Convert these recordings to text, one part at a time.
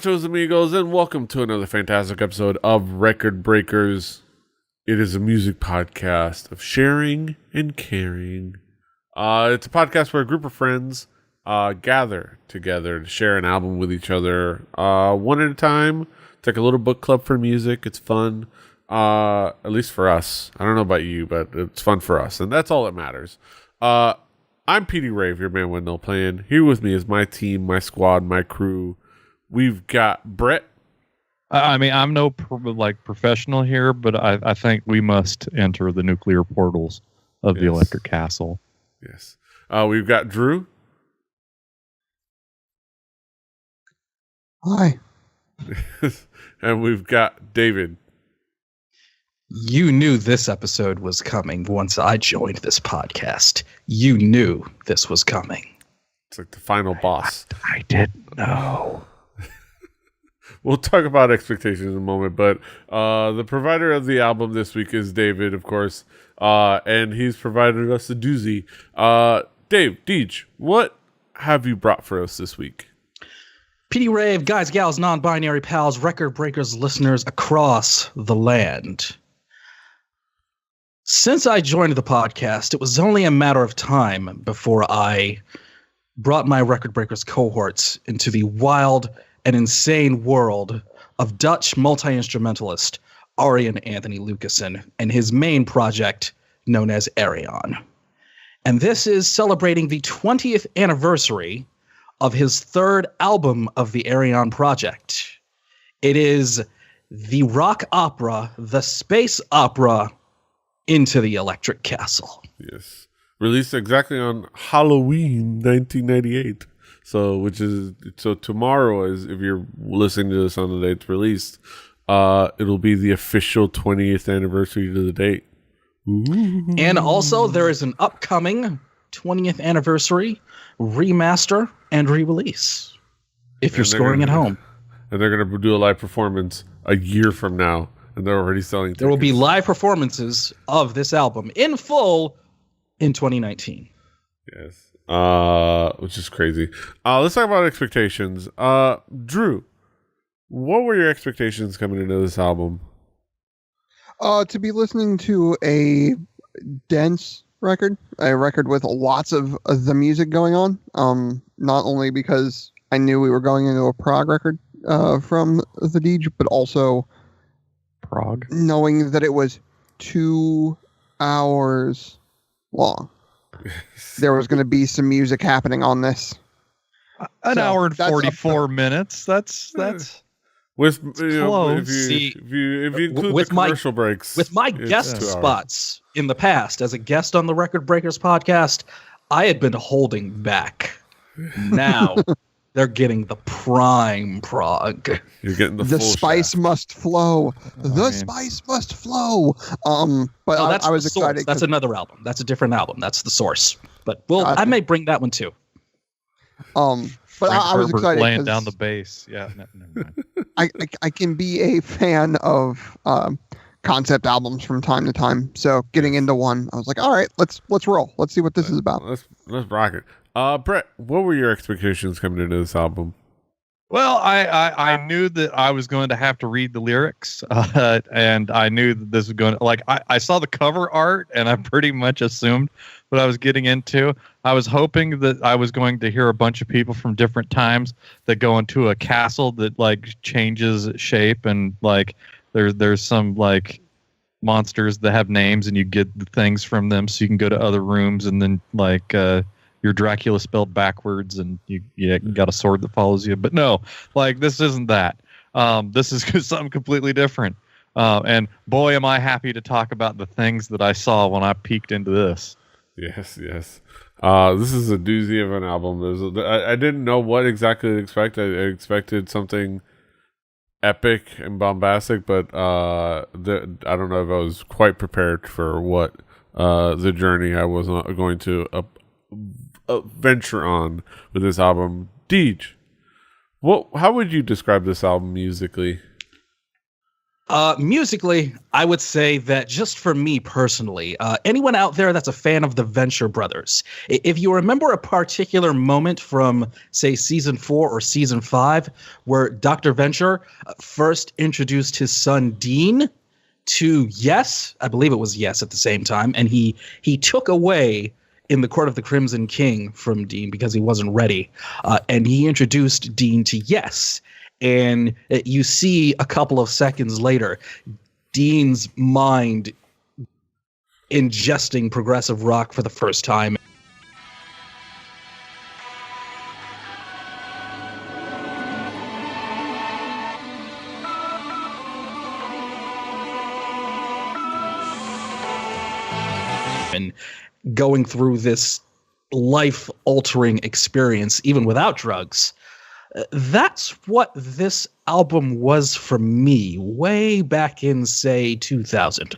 nachos, amigos, and welcome to another fantastic episode of Record Breakers. It is a music podcast of sharing and caring. It's a podcast where a group of friends gather together to share an album with each other one at a time. It's like a little book club for music. It's fun, at least for us. I don't know about you, but it's fun for us, and that's all that matters. I'm Petey Rave, your man Wendell playing. Here with me is my team, my squad, my crew. We've got Brett. I mean, I'm no professional here, but I think we must enter the nuclear portals of the Electric Castle. Yes. We've got Drew. Hi. And we've got David. You knew this episode was coming once I joined this podcast. You knew this was coming. It's like the final boss. I didn't know. We'll talk about expectations in a moment, but the provider of the album this week is David, of course, and he's provided us a doozy. Dave, Deej, what have you brought for us this week? PD Rave, guys, gals, non-binary pals, record breakers, listeners across the land. Since I joined the podcast, it was only a matter of time before I brought my record breakers cohorts into the wild and insane world of Dutch multi-instrumentalist Ayreon Anthony Lucassen and his main project known as Ayreon. And this is celebrating the 20th anniversary of his third album of the Ayreon project. It is the rock opera, the space opera, Into the Electric Castle. Yes. Released exactly on Halloween 1998. So tomorrow is, if you're listening to this on the day it's released, it'll be the official 20th anniversary to the date. Ooh. And also there is an upcoming 20th anniversary remaster and re-release if you're scoring at home. And they're going to do a live performance a year from now, and they're already selling tickets. There will be live performances of this album in full in 2019. Yes. Which is crazy. Let's talk about expectations. Drew, what were your expectations coming into this album? To be listening to a dense record, a record with lots of the music going on. Not only because I knew we were going into a prog record from the Deej, but also Prog, knowing that it was 2 hours long. There was going to be some music happening on this. An hour and 44 minutes. That's with close. If you include the commercial breaks. With my guest spots in the past as a guest on the Record Breakers podcast, I had been holding back. Now they're getting the prime prog. You're getting the full spice shaft. Must flow. Spice must flow. But I was excited. That's another album. That's a different album. That's the source. But I may bring that one too. But I was excited laying down the bass. Yeah, never mind. I can be a fan of concept albums from time to time. So getting into one, I was like, all right, let's roll. Let's see what this is about. Let's rock it. Brett, what were your expectations coming into this album? Well, I knew that I was going to have to read the lyrics, and I knew that this was going to, I saw the cover art, and I pretty much assumed what I was getting into. I was hoping that I was going to hear a bunch of people from different times that go into a castle that changes shape, and there's some monsters that have names, and you get the things from them, so you can go to other rooms, and then your Dracula spelled backwards, and you got a sword that follows you. But no, this isn't that. This is something completely different. And boy, am I happy to talk about the things that I saw when I peeked into this. Yes. This is a doozy of an album. I didn't know what exactly to expect. I expected something epic and bombastic, but I don't know if I was quite prepared for what the journey I was going to venture on with this album. Deej, how would you describe this album musically? Musically, I would say that just for me personally, anyone out there that's a fan of the Venture Brothers, if you remember a particular moment from, say, season 4 or season 5, where Dr. Venture first introduced his son Dean to Yes, I believe it was Yes at the same time, and he took away in the Court of the Crimson King from Dean because he wasn't ready, and he introduced Dean to Yes. And you see a couple of seconds later, Dean's mind ingesting progressive rock for the first time. And going through this life-altering experience, even without drugs. That's what this album was for me way back in, say, 2000.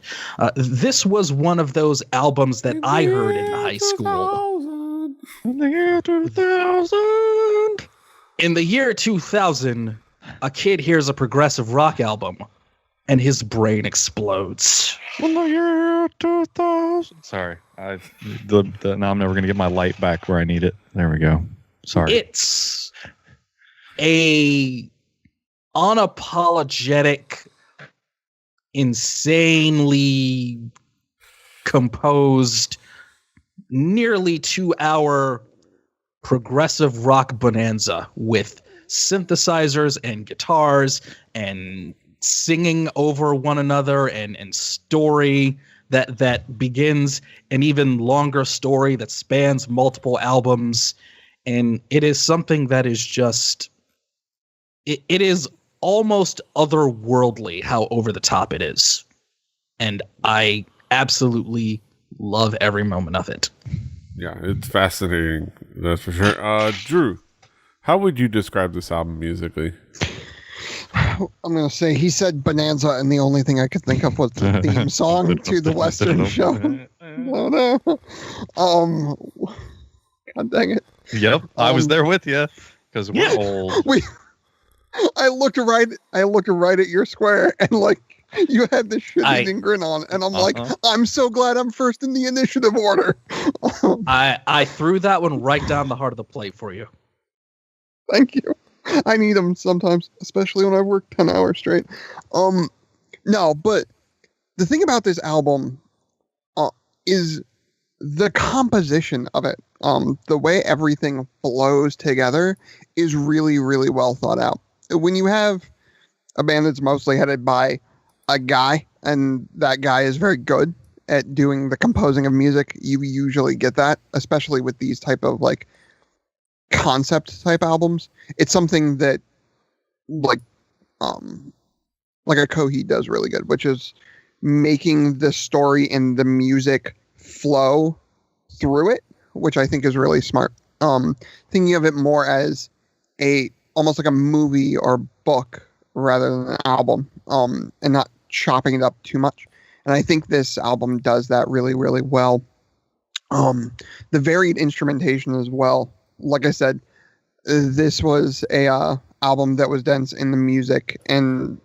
This was one of those albums that I heard in high school. In the year 2000. In the year 2000, a kid hears a progressive rock album, and his brain explodes. In the year 2000. Sorry. Now I'm never going to get my light back where I need it. There we go. Sorry. It's a unapologetic, insanely composed, nearly 2-hour progressive rock bonanza with synthesizers and guitars and singing over one another and story that begins an even longer story that spans multiple albums. And it is something that is just... It is almost otherworldly how over the top it is. And I absolutely love every moment of it. Yeah, it's fascinating. That's for sure. Drew, how would you describe this album musically? I'm going to say he said Bonanza, and the only thing I could think of was the theme song to the Western show. Oh, no. God dang it. Yep, I was there with you because we're old. I looked right at your square, and like you had this shit-eating grin on, and I'm like, I'm so glad I'm first in the initiative order. I threw that one right down the heart of the plate for you. Thank you. I need them sometimes, especially when I work 10 hours straight. No, but the thing about this album is the composition of it. The way everything flows together is really, really well thought out. When you have a band that's mostly headed by a guy, and that guy is very good at doing the composing of music, you usually get that, especially with these type of like concept type albums. It's something that like a Coheed does really good, which is making the story and the music flow through it, which I think is really smart. Thinking of it more as almost like a movie or book rather than an album, and not chopping it up too much. And I think this album does that really, really well. The varied instrumentation as well. Like I said, this was a album that was dense in the music, and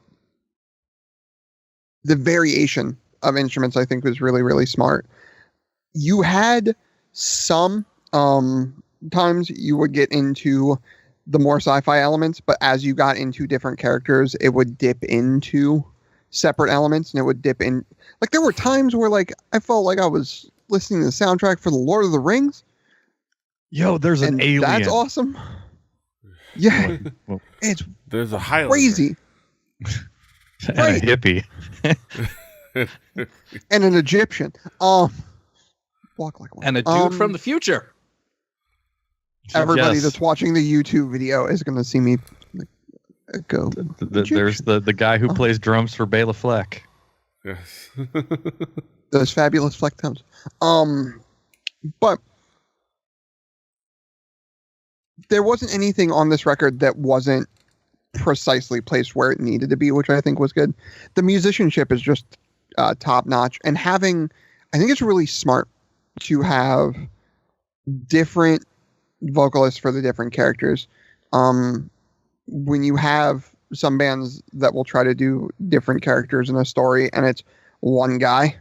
the variation of instruments I think was really, really smart. You had some times you would get into the more sci-fi elements, but as you got into different characters, it would dip into separate elements, and it would dip in. Like there were times where like I felt like I was listening to the soundtrack for the Lord of the Rings. Yo, there's an alien. That's awesome. Yeah, it's there's a Highlander. Crazy. And a hippie. And an Egyptian. Walk like one. And a dude from the future. Everybody that's watching the YouTube video is going to see me go. There's the guy who plays drums for Bela Fleck. Yes. Those fabulous Fleck tones. But there wasn't anything on this record that wasn't precisely placed where it needed to be, which I think was good. The musicianship is just top notch, and I think it's really smart to have different vocalists for the different characters. When you have some bands that will try to do different characters in a story, and it's one guy,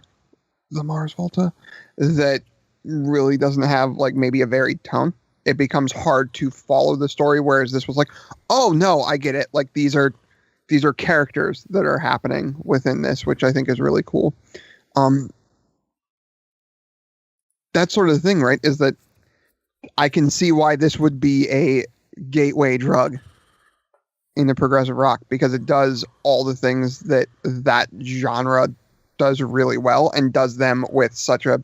the Mars Volta, that really doesn't have like maybe a varied tone. It becomes hard to follow the story, whereas this was like, oh no, I get it. Like these are characters that are happening within this, which I think is really cool. That sort of thing, right? Is that I can see why this would be a gateway drug in the progressive rock, because it does all the things that genre does really well, and does them with such a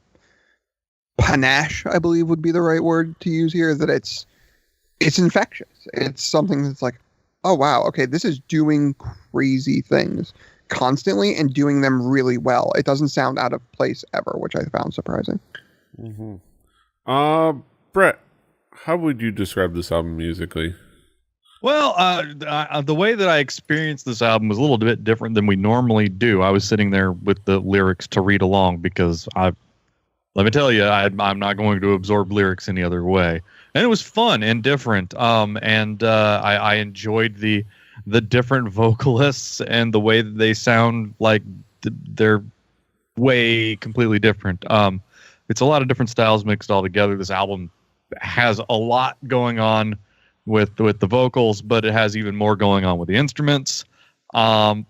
panache, I believe would be the right word to use here, that it's infectious. It's something that's like, oh wow, okay, this is doing crazy things constantly and doing them really well. It doesn't sound out of place ever, which I found surprising. Mm-hmm. Brett, how would you describe this album musically? Well, the way that I experienced this album was a little bit different than we normally do. I was sitting there with the lyrics to read along, because let me tell you, I'm not going to absorb lyrics any other way. And it was fun and different. I enjoyed the different vocalists and the way that they sound like they're way completely different. It's a lot of different styles mixed all together. This album has a lot going on with the vocals, but it has even more going on with the instruments. Again,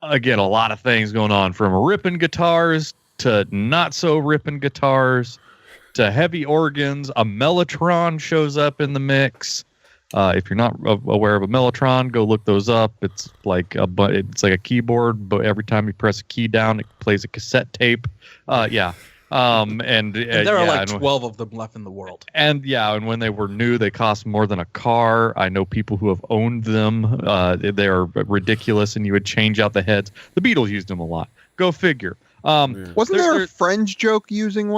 a lot of things going on, from ripping guitars to not so ripping guitars to heavy organs. A mellotron shows up in the mix. If you're not aware of a mellotron, go look those up. It's like a keyboard, but every time you press a key down, it plays a cassette tape. Yeah. And there are like 12 of them left in the world. And when they were new, they cost more than a car. I know people who have owned them. They are ridiculous, and you would change out the heads. The Beatles used them a lot. Go figure. Wasn't there a Friends joke using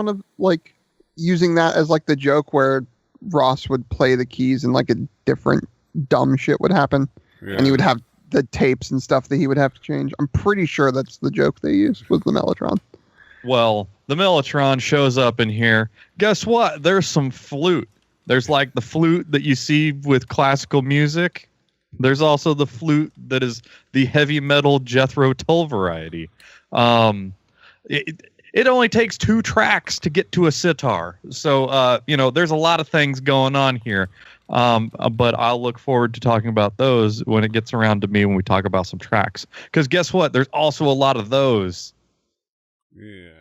using that as like the joke where Ross would play the keys and like a different dumb shit would happen, and he would have the tapes and stuff that he would have to change? I'm pretty sure that's the joke they used, was the mellotron. Well, the mellotron shows up in here. Guess what? There's some flute. There's like the flute that you see with classical music. There's also the flute that is the heavy metal Jethro Tull variety. It only takes 2 tracks to get to a sitar. So, there's a lot of things going on here. But I'll look forward to talking about those when it gets around to me when we talk about some tracks. Because guess what? There's also a lot of those. Yeah.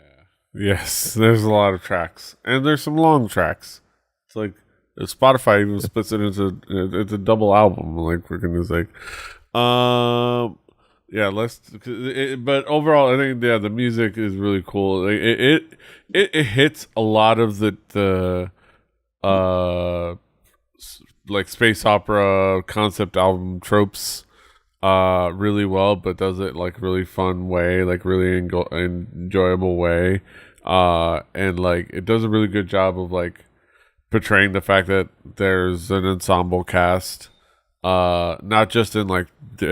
Yes, there's a lot of tracks. And there's some long tracks. It's like Spotify even splits it into it's a double album, like for goodness sake. But overall, I think the music is really cool. Like, it hits a lot of the like space opera concept album tropes really well, but does it like really fun way, like really enjoyable way. And like it does a really good job of like portraying the fact that there's an ensemble cast, not just in like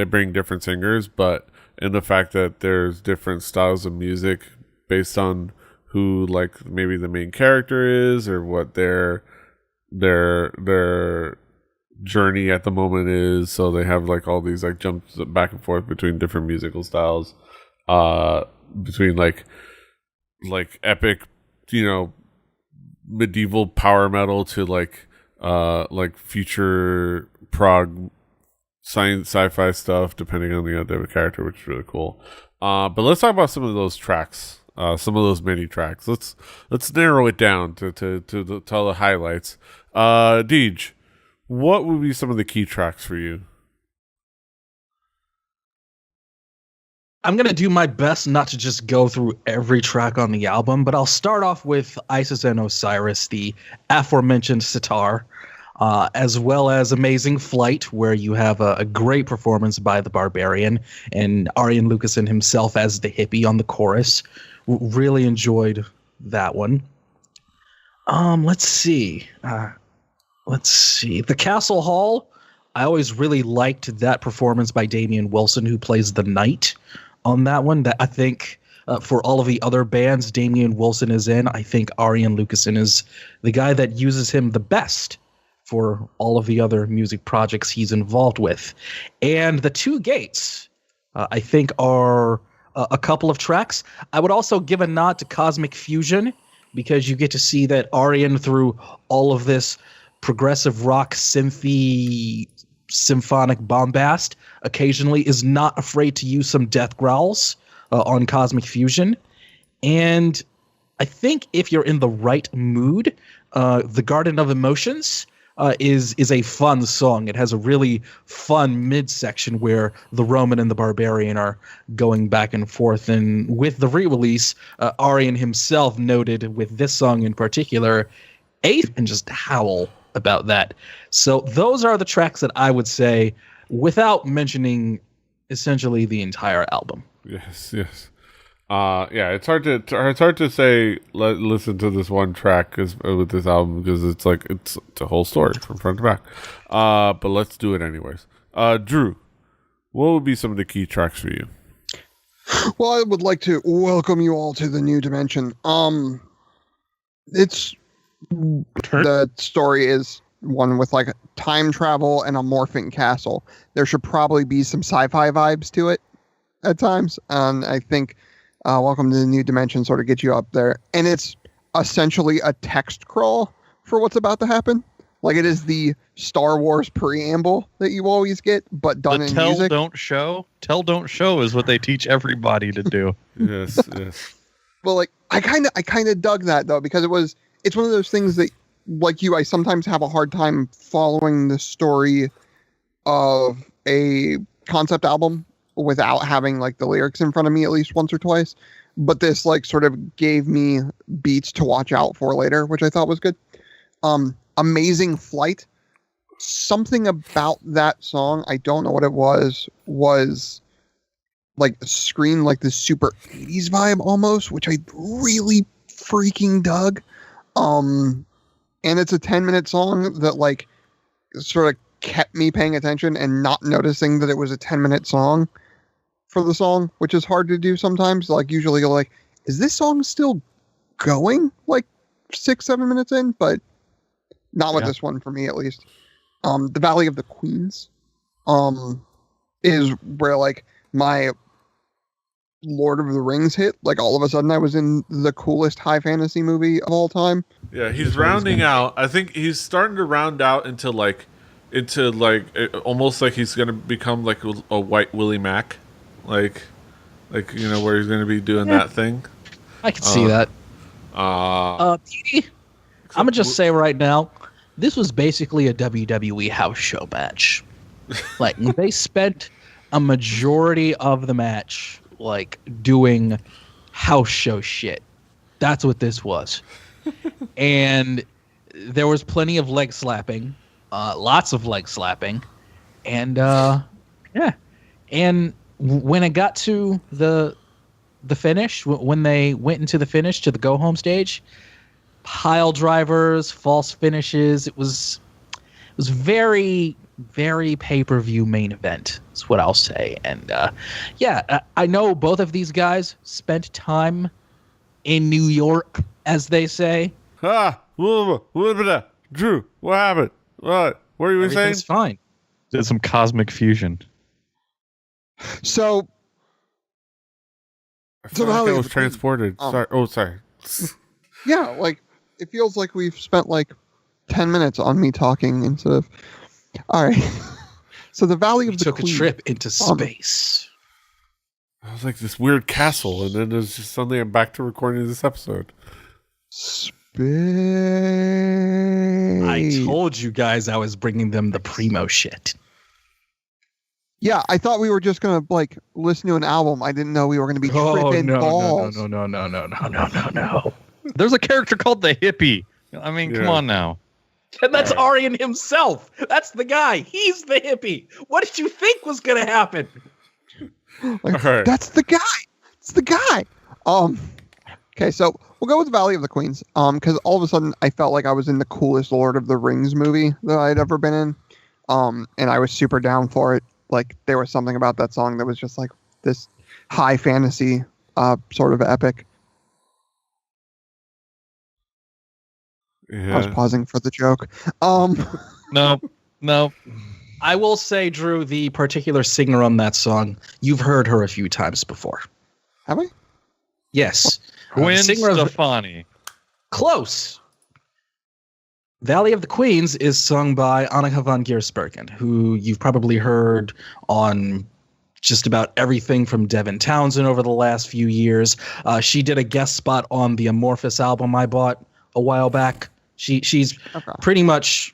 bring different singers, but in the fact that there's different styles of music based on who like maybe the main character is, or what their journey at the moment is. So they have like all these like jumps back and forth between different musical styles, between like epic, medieval power metal to like future prog science sci-fi stuff, depending on the other character, which is really cool. But let's talk about some of those tracks, some of those mini tracks. Let's narrow it down to tell the highlights. Deej, what would be some of the key tracks for you? I'm going to do my best not to just go through every track on the album, but I'll start off with Isis and Osiris, the aforementioned sitar, as well as Amazing Flight, where you have a great performance by the Barbarian and Arian Lucasen himself as the hippie on the chorus. Really enjoyed that one. Let's see. The Castle Hall. I always really liked that performance by Damian Wilson, who plays the Knight on that one. That I think for all of the other bands Damian Wilson is in, I think Arian Lucasen is the guy that uses him the best for all of the other music projects he's involved with. And the two gates, I think, are a couple of tracks. I would also give a nod to Cosmic Fusion, because you get to see that Ayreon, through all of this progressive rock synthy symphonic bombast, occasionally is not afraid to use some death growls on Cosmic Fusion. And I think if you're in the right mood, The Garden of Emotions is a fun song. It has a really fun midsection where the Roman and the Barbarian are going back and forth. And with the re-release, Ayreon himself noted with this song in particular, ape and just howl about that. So those are the tracks that I would say, without mentioning essentially the entire album. Yes. Yeah, it's hard to say. Listen to this one track with this album, because it's like it's a whole story from front to back. But let's do it anyways. Drew, what would be some of the key tracks for you? Well, I would like to welcome you all to the new dimension. It's the story is one with like time travel and a morphing castle. There should probably be some sci-fi vibes to it at times, and I think Welcome to the New Dimension sort of gets you up there. And it's essentially a text crawl for what's about to happen. Like, it is the Star Wars preamble that you always get, but done in music. Don't show. Tell, don't show is what they teach everybody to do. Yes. Well, like, I kind of dug that, though, because it's one of those things that, like you, I sometimes have a hard time following the story of a concept album without having like the lyrics in front of me at least once or twice. But this like sort of gave me beats to watch out for later, which I thought was good. Amazing Flight. Something about that song, I don't know what it was like screen like this super 80s vibe almost, which I really freaking dug. And it's a 10-minute song that like sort of kept me paying attention and not noticing that it was a 10-minute song for the song, which is hard to do sometimes. Like, usually you're like, is this song still going like 6-7 minutes in? But not with this one, for me at least. The Valley of the Queens is where like my Lord of the Rings hit. Like, all of a sudden I was in the coolest high fantasy movie of all time. Yeah, he's rounding out. I think he's starting to round out into almost like he's gonna become like a white Willie Mack, like you know, where he's gonna be doing that thing. I can see that. Petey, I'm gonna just say right now, this was basically a WWE house show match. Like, they spent a majority of the match like doing house show shit. That's what this was. And there was plenty of leg slapping. Lots of leg slapping, and and when it got to the finish, when they went into the finish to the go home stage, pile drivers, false finishes. It was very, very pay-per-view main event. That's what I'll say. And I know both of these guys spent time in New York, as they say. Drew, what happened? What were you saying? It's fine. Did some Cosmic Fusion. So I feel like I was transported. Sorry. Yeah, like, it feels like we've spent like 10 minutes on me talking instead of... All right. So the Valley of the took Queen, a trip into space. I was like this weird castle, and then it's just suddenly I'm back to recording this episode. I told you guys I was bringing them the primo shit. Yeah, I thought we were just gonna like listen to an album. I didn't know we were gonna be tripping balls. No. There's a character called the Hippie. I mean, come on now. And that's Ayreon himself. That's the guy. He's the hippie. What did you think was gonna happen? Like, that's the guy. It's the guy. Okay, so we'll go with Valley of the Queens. Because all of a sudden I felt like I was in the coolest Lord of the Rings movie that I'd ever been in. And I was super down for it. Like, there was something about that song that was just like this high fantasy sort of epic. Yeah. I was pausing for the joke. No. I will say, Drew, the particular singer on that song, you've heard her a few times before. Have we? Yes. Gwen The singer of Stefani. Close. Valley of the Queens is sung by Annika von Giersbergen, who you've probably heard on just about everything from Devin Townsend over the last few years. She did a guest spot on the Amorphous album I bought a while back. She's pretty much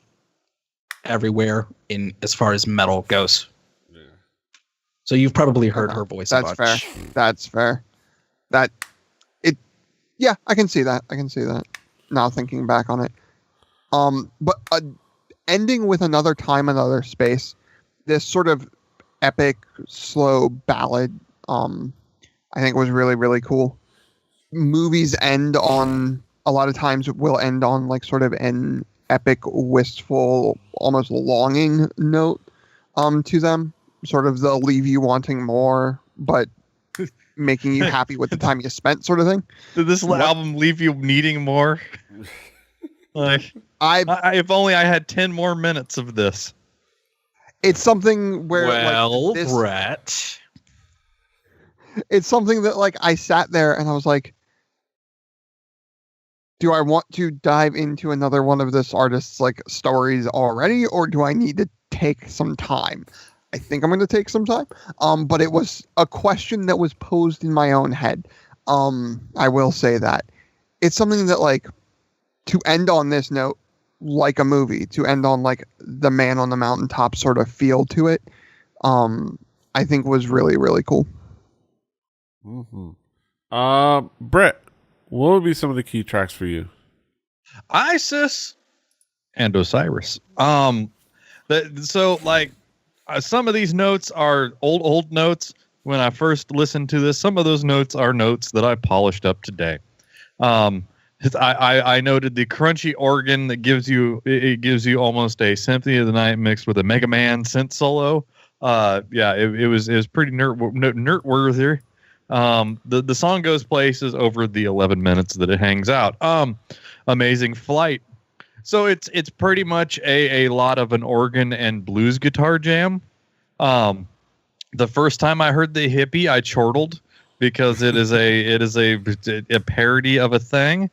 everywhere in as far as metal goes. Yeah. So you've probably heard her voice. That's fair. That's fair. Yeah, I can see that. Now thinking back on it. But ending with Another Time, Another Space, this sort of epic, slow ballad, I think was really, really cool. Movies a lot of times will end on like sort of an epic, wistful, almost longing note to them. Sort of they'll leave you wanting more, but making you happy with the time you spent, sort of thing. Did this album leave you needing more? Like, if only I had 10 more minutes of this. It's something where, Brett. It's something that, like, I sat there and I was like, do I want to dive into another one of this artist's, like, stories already, or do I need to take some time? I think I'm going to take some time. But it was a question that was posed in my own head. I will say that. It's something that, like, to end on this note, like a movie, to end on, like, the Man on the Mountaintop sort of feel to it, I think was really, really cool. Mm-hmm. Brett, what would be some of the key tracks for you? Isis and Osiris. Some of these notes are old notes. When I first listened to this, some of those notes are notes that I polished up today. I noted the crunchy organ that gives you almost a Symphony of the Night mixed with a Mega Man synth solo. It was pretty nerd-worthy. The song goes places over the 11 minutes that it hangs out. Amazing Flight. So it's pretty much a lot of an organ and blues guitar jam. The first time I heard the hippie, I chortled because it is a parody of a thing.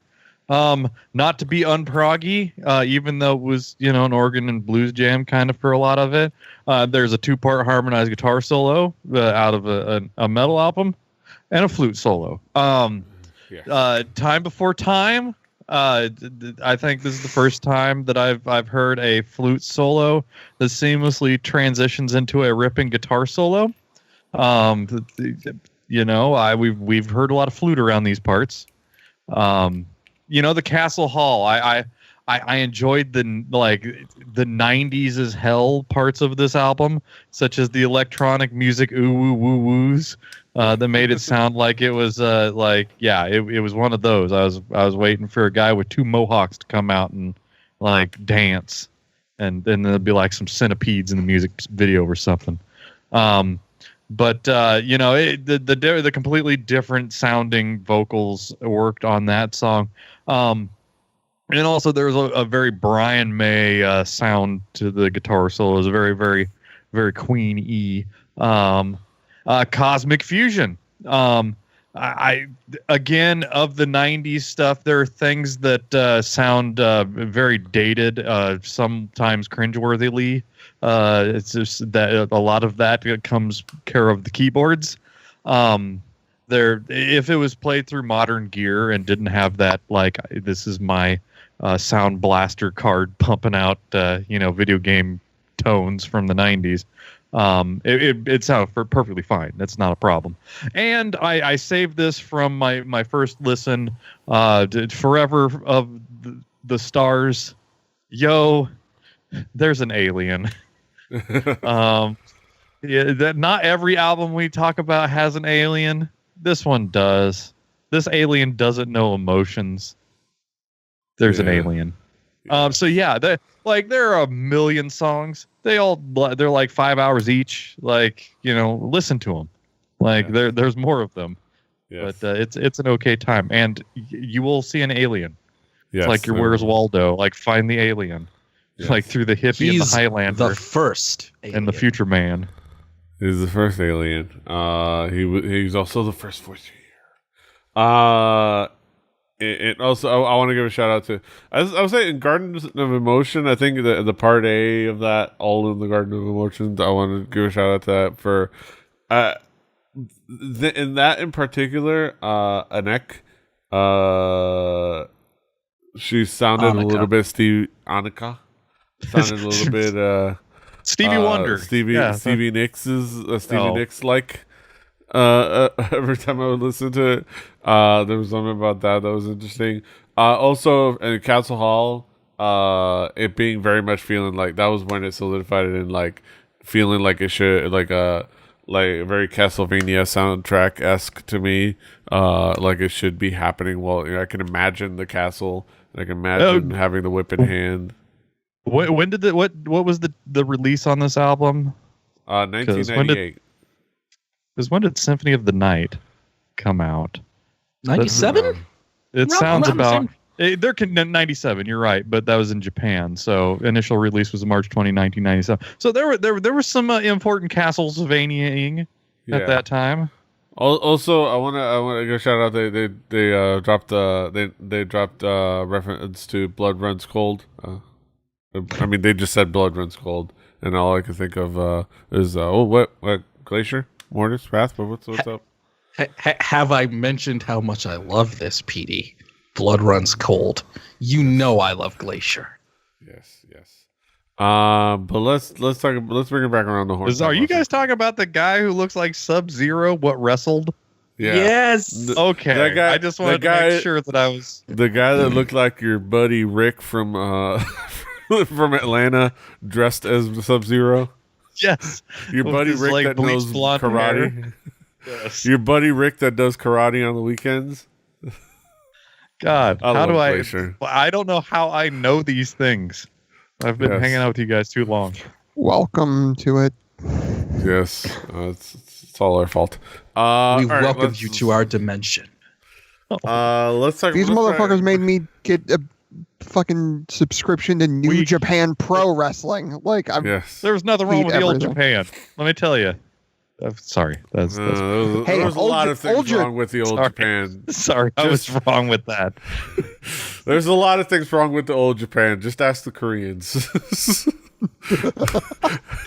Not to be unproggy, even though it was, an organ and blues jam kind of for a lot of it. There's a 2-part harmonized guitar solo out of a metal album and a flute solo. Time Before Time. I think this is the first time that I've heard a flute solo that seamlessly transitions into a ripping guitar solo. We've heard a lot of flute around these parts. The Castle Hall. I enjoyed the 90s as hell parts of this album, such as the electronic music ooh woo woo woos that made it sound like it was it was one of those. I was waiting for a guy with 2 mohawks to come out and dance, and then there'd be like some centipedes in the music video or something. The completely different sounding vocals worked on that song. And also there was a very Brian May sound to the guitar solo. It was very, very, very Queen-y. Cosmic Fusion. I again, of the 90s stuff, there are things that sound very dated, sometimes cringeworthily. It's just that a lot of that comes care of the keyboards. If it was played through modern gear and didn't have that, this is my sound blaster card pumping out, video game tones from the 90s, it sounded perfectly fine. That's not a problem. And I saved this from my first listen, Forever of the Stars. Yo, there's an alien. That not every album we talk about has an alien. This one does. This alien doesn't know emotions. There's an alien. There are a million songs. They're like 5 hours each. Listen to them. There's more of them. Yes. But it's an okay time, and you will see an alien. Yes, it's like your Where's Waldo. Find the alien. Yes. Like through the hippie and the He's Highlander the first alien. and the future man. He's the first alien. He's also the first voice you hear. And also, I want to give a shout out to. I was saying in Garden of Emotion. I think the part A of that, all in the Garden of Emotions. I want to give a shout out to that for, in that in particular, Anek. She sounded a little bit Annika. Sounded a little bit Stevie Wonder. Stevie Nicks like. Every time I would listen to it, there was something about that was interesting. Also, in Castle Hall, it being very much feeling like that was when it solidified it in like feeling like it should like very Castlevania soundtrack esque to me. Like it should be happening. Well, I can imagine the castle. And I can imagine having the whip in hand. When did what was the release on this album? 1998. Because when did Symphony of the Night come out? 97? It sounds about... They're 97, you're right, but that was in Japan. So initial release was March 20, 1997. So there was some important Castlevania-ing at that time. Also, I want to give a shout out. They dropped reference to Blood Runs Cold. I mean, they just said Blood Runs Cold, and all I can think of is what Glacier? Mortis, Wrath, but what's up? Have I mentioned how much I love this, PD? Blood Runs Cold. You know I love Glacier. Yes. But let's bring it back around the horn. Are you guys talking about the guy who looks like Sub-Zero? What wrestled? Yeah. Yes. Okay. I just wanted to make sure that I was the guy that looked like your buddy Rick from from Atlanta, dressed as Sub-Zero. Yes. Your buddy Rick like that knows karate. Yes. Your buddy Rick that does karate on the weekends. God, how do Glacier. I don't know how I know these things. I've been hanging out with you guys too long. Welcome to it. Yes. It's all our fault. We welcome you to our dimension. Let's talk. These motherfuckers made me get a fucking subscription to New Japan Pro Wrestling. Like, there was nothing wrong with the old Japan. Let me tell you. Sorry, there was a lot of things wrong with the old Japan. Sorry, I was wrong with that. There's a lot of things wrong with the old Japan. Just ask the Koreans.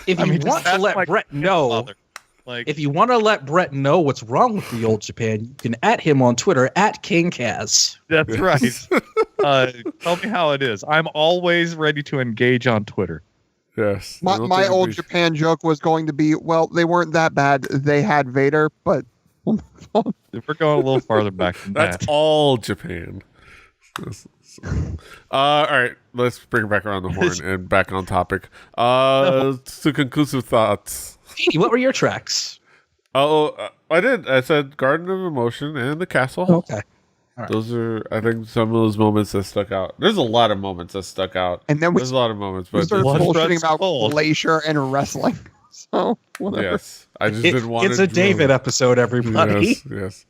If you want to let Brett know, if you want to let Brett know what's wrong with the old Japan, you can at him on Twitter at KingKaz. That's right. Tell me how it is. I'm always ready to engage on Twitter. Yes. My old Japan joke was going to be, well, they weren't that bad. They had Vader, but we're going a little farther back than that. That's all Japan. All right, let's bring it back around the horn and back on topic. To conclusive thoughts. What were your tracks? I did. I said Garden of Emotion and the Castle Hall. Okay. Right. Those are, I think, some of those moments that stuck out. There's a lot of moments that stuck out. And then there's a lot of moments, but we started bullshitting about Glacier and wrestling. So whatever. Yes, I just didn't want. It's a David episode, everybody. Yes.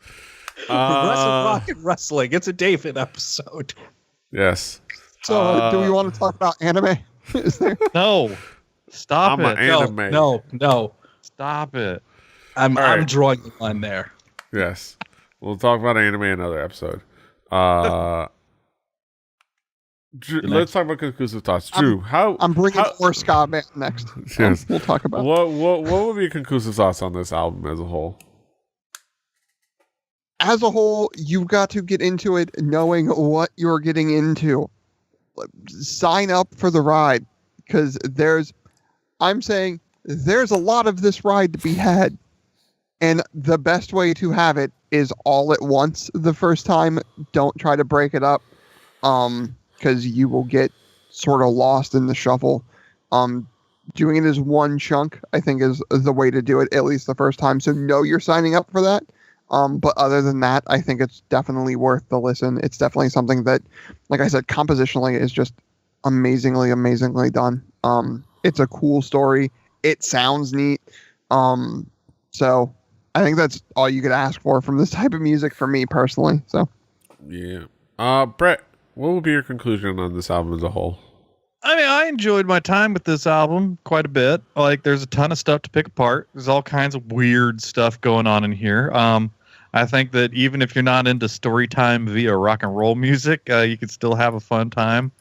Rock and wrestling. It's a David episode. Yes. So, do we want to talk about anime? Is there? No. Stop it. Anime. No. Stop it. I'm drawing the line there. Yes. We'll talk about anime in another episode. Drew, let's talk about conclusive thoughts. Drew, I'm bringing more ska band next. Yes. We'll talk about what would be your conclusive thoughts on this album as a whole? As a whole, you've got to get into it knowing what you're getting into. Sign up for the ride, because I'm saying there's a lot of this ride to be had. And the best way to have it is all at once the first time. Don't try to break it up, because you will get sort of lost in the shuffle. Doing it as one chunk, I think, is the way to do it, at least the first time. So know you're signing up for that. But other than that, I think it's definitely worth the listen. It's definitely something that, like I said, compositionally is just amazingly, amazingly done. It's a cool story. It sounds neat. So I think that's all you could ask for from this type of music for me personally. So, yeah. Brett, what would be your conclusion on this album as a whole? I mean, I enjoyed my time with this album quite a bit. Like, there's a ton of stuff to pick apart. There's all kinds of weird stuff going on in here. I think that even if you're not into story time via rock and roll music, you could still have a fun time.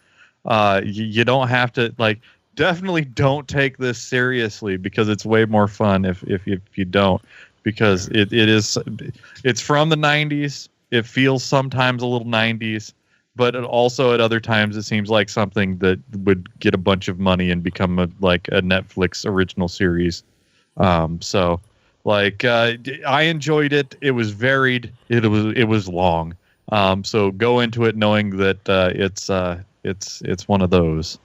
You don't have to, like, definitely don't take this seriously, because it's way more fun if you don't, because it's from the 90s. It feels sometimes a little 90s, but it also at other times it seems like something that would get a bunch of money and become a Netflix original series. So I enjoyed it. It was varied. It was long. So go into it knowing that it's one of those.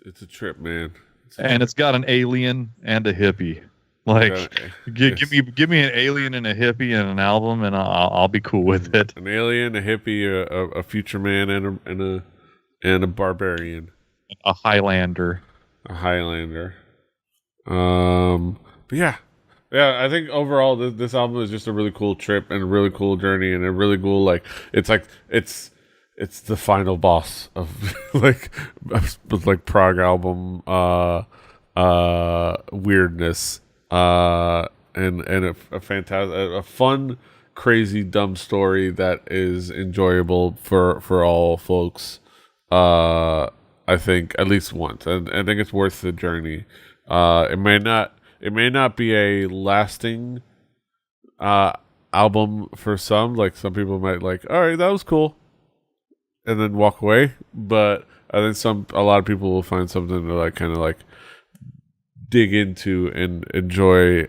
It's a trip, man. It's got an alien and a hippie. Like, give me an alien and a hippie and an album, and I'll be cool with it. An alien, a hippie, a future man, and a barbarian, a Highlander. But yeah. I think overall this album is just a really cool trip and a really cool journey and a really cool it's the final boss of like prog album weirdness. And a fantastic, a fun, crazy, dumb story that is enjoyable for all folks. I think at least once, and I think it's worth the journey. It may not be a lasting album for some. Like, some people might like, all right, that was cool, and then walk away. But I think a lot of people will find something to kind of dig into and enjoy,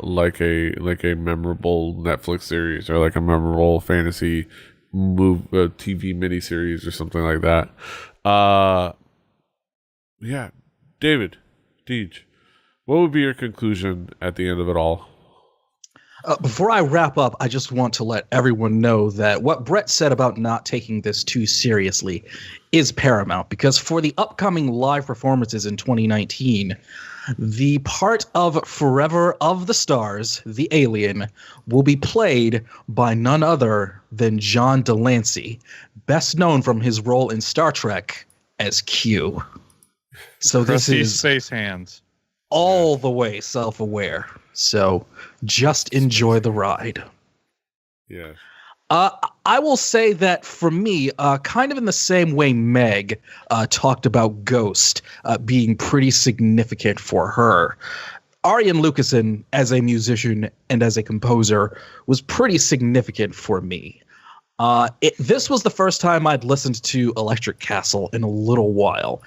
like a memorable Netflix series or like a memorable fantasy TV miniseries or something like that. Yeah, David, Deej, what would be your conclusion at the end of it all? Before I wrap up, I just want to let everyone know that what Brett said about not taking this too seriously is paramount, because for the upcoming live performances in 2019, the part of Forever of the Stars, the alien, will be played by none other than John Delancey, best known from his role in Star Trek as Q. So this is space hands. All the way self-aware. So just enjoy the ride. Yeah. I will say that for me, kind of in the same way Meg talked about Ghost being pretty significant for her, Arian Lucassen as a musician and as a composer was pretty significant for me. This was the first time I'd listened to Electric Castle in a little while,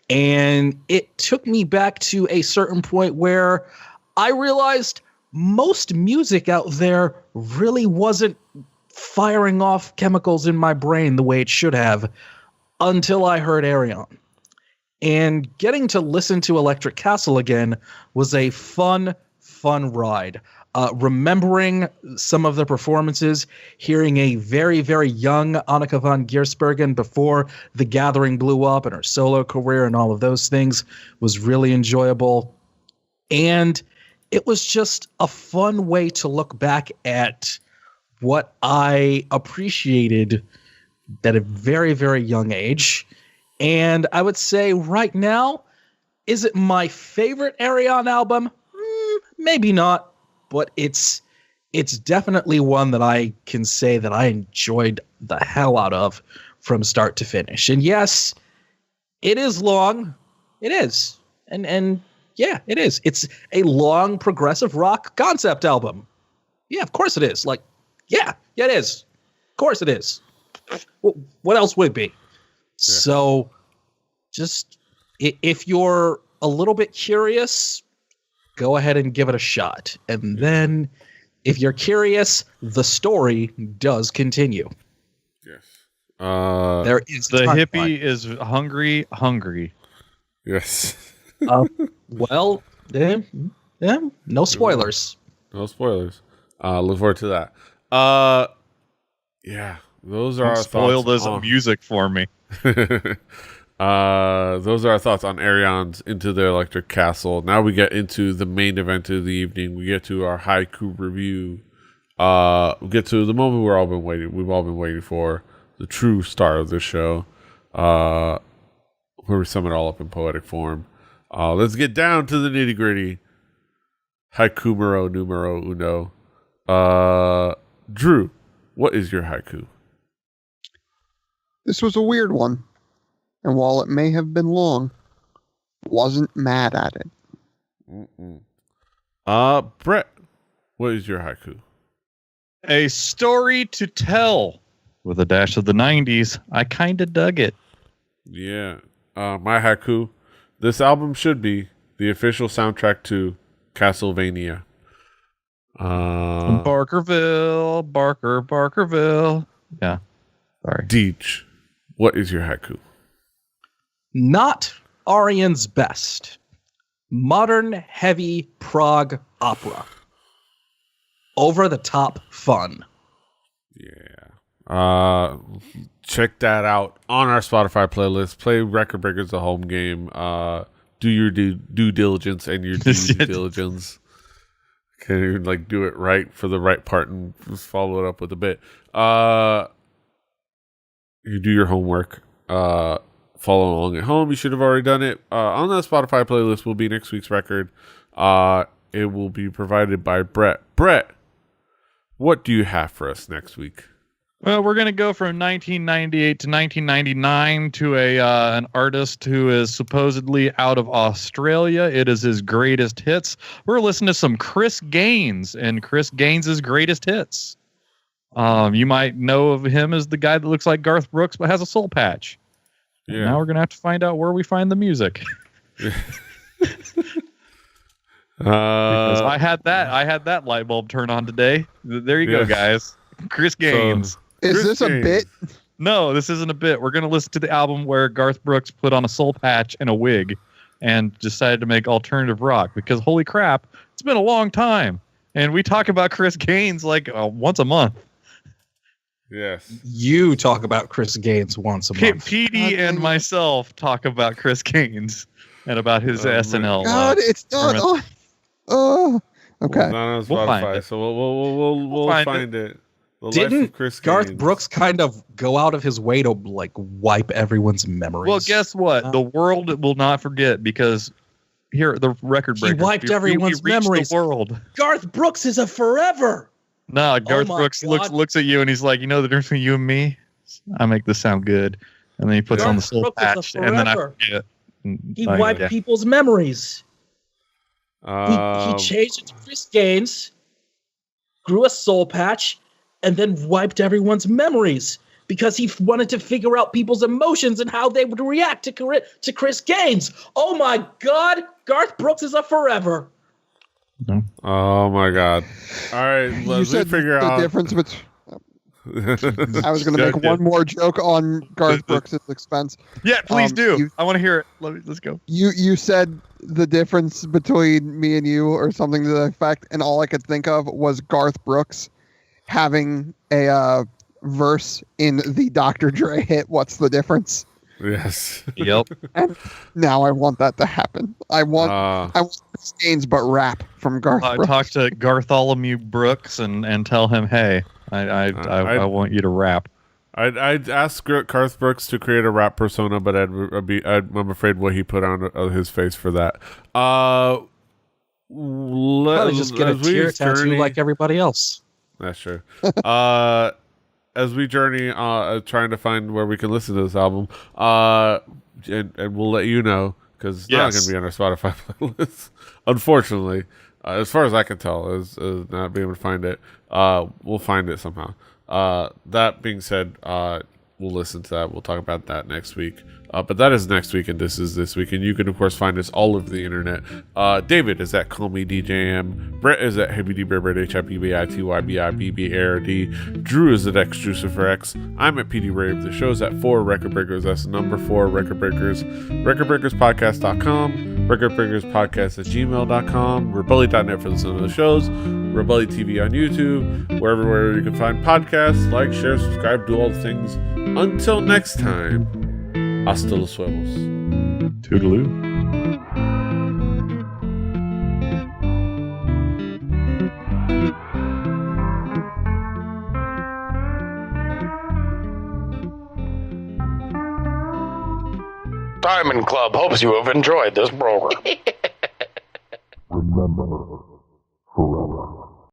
and it took me back to a certain point where I realized most music out there really wasn't firing off chemicals in my brain the way it should have until I heard Ayreon. And getting to listen to Electric Castle again was a fun ride. Remembering some of the performances, hearing a very, very young Anneke van Giersbergen before The Gathering blew up and her solo career and all of those things was really enjoyable. And it was just a fun way to look back at what I appreciated at a very, very young age. And I would say right now, is it my favorite Ayreon album? Maybe not, but it's definitely one that I can say that I enjoyed the hell out of from start to finish. And yes, it is long. It is. And yeah, it is. It's a long progressive rock concept album. Yeah, of course it is. Like, yeah, it is. Of course it is. What else would it be? Yeah. So just if you're a little bit curious, go ahead and give it a shot. And then if you're curious, the story does continue. Yes. There is the hippie is hungry. Yes. Well, yeah, no spoilers. No spoilers. Look forward to that. Yeah, those are our spoil thoughts. Spoil this music for me. Those are our thoughts on Ayreon's Into the Electric Castle. Now we get into the main event of the evening. We get to our haiku review. We get to the moment we've all been waiting for, the true star of the show. where we sum it all up in poetic form. Let's get down to the nitty gritty. Haiku numero uno. Drew, what is your haiku? This was a weird one, and while it may have been long, wasn't mad at it. Brett, what is your haiku? A story to tell with a dash of the 90s. I kind of dug it. Yeah. My haiku. This album should be the official soundtrack to Castlevania. Barkerville. Yeah. Sorry. Deej, what is your haiku? Not Ayreon's best. Modern heavy prog opera. Over the top fun. Yeah. Check that out on our Spotify playlist. Play Record Breakers the home game. Do your due diligence and your due diligence. Can you like do it right for the right part and just follow it up with a bit. You do your homework. Follow along at home. You should have already done it. On the Spotify playlist will be next week's record. It will be provided by Brett. Brett, what do you have for us next week? Well, we're going to go from 1998 to 1999 to an artist who is supposedly out of Australia. It is his greatest hits. We're listening to some Chris Gaines and Chris Gaines' greatest hits. You might know of him as the guy that looks like Garth Brooks but has a soul patch. Yeah. Now we're going to have to find out where we find the music. Because I had that light bulb turn on today. There you go, guys. Chris Gaines. Is this a bit? No, this isn't a bit. We're going to listen to the album where Garth Brooks put on a soul patch and a wig and decided to make alternative rock because holy crap, it's been a long time. And we talk about Chris Gaines like once a month. Yes. You talk about Chris Gaines once a month. PD and myself talk about Chris Gaines and about his SNL. God, it's not. Oh, okay. Well, not on Spotify, so we'll find it. The Didn't Chris Garth Gaines. Brooks kind of go out of his way to like wipe everyone's memories? Well, guess what? The world will not forget because here the record breakers. He wiped everyone's memories. The world. Garth Brooks is a forever. No, Garth Brooks looks at you and he's like, you know the difference between you and me? I make this sound good, and then he puts on the soul patch, and then I forget. He wiped people's memories. He changed it to Chris Gaines, grew a soul patch, and then wiped everyone's memories because he wanted to figure out people's emotions and how they would react to Chris Gaines. Oh my God, Garth Brooks is a forever. Oh my God! All right, let's figure out the difference between. I was going to make one more joke on Garth Brooks' expense. Yeah, please do. I want to hear it. Let's go. You said the difference between me and you or something to the effect, and all I could think of was Garth Brooks having a verse in the Dr. Dre hit, What's the Difference? Yes. Yep. And now I want that to happen. I want Chris Gaines, but rap from Garth Brooks. Talk to Gartholomew Brooks and tell him, hey, I want you to rap. I'd ask Garth Brooks to create a rap persona, but I'm afraid what he put on his face for that. Probably just get a tear tattoo like everybody else. That's true. As we journey, trying to find where we can listen to this album, and we'll let you know because it's not going to be on our Spotify playlist, unfortunately. As far as I can tell, is not being able to find it. We'll find it somehow. That being said, we'll listen to that. We'll talk about that next week. But that is next week, and this is this week. And you can, of course, find us all over the internet. David is at Call Me DJM. Brett is at Heavy D Bearbird, HIBBITYBIBBARD. Drew is at XJuciferX. I'm at PD Rave. The show's at 4 Record Breakers. That's the number 4 Record Breakers. RecordBreakersPodcast.com. RecordBreakersPodcast@gmail.com. Rebelli.net for the sound of the shows. Rebelli TV on YouTube. Wherever you can find podcasts. Like, share, subscribe, do all the things. Until next time. Hasta los huevos. Toodaloo. Diamond Club hopes you have enjoyed this program. Remember, forever.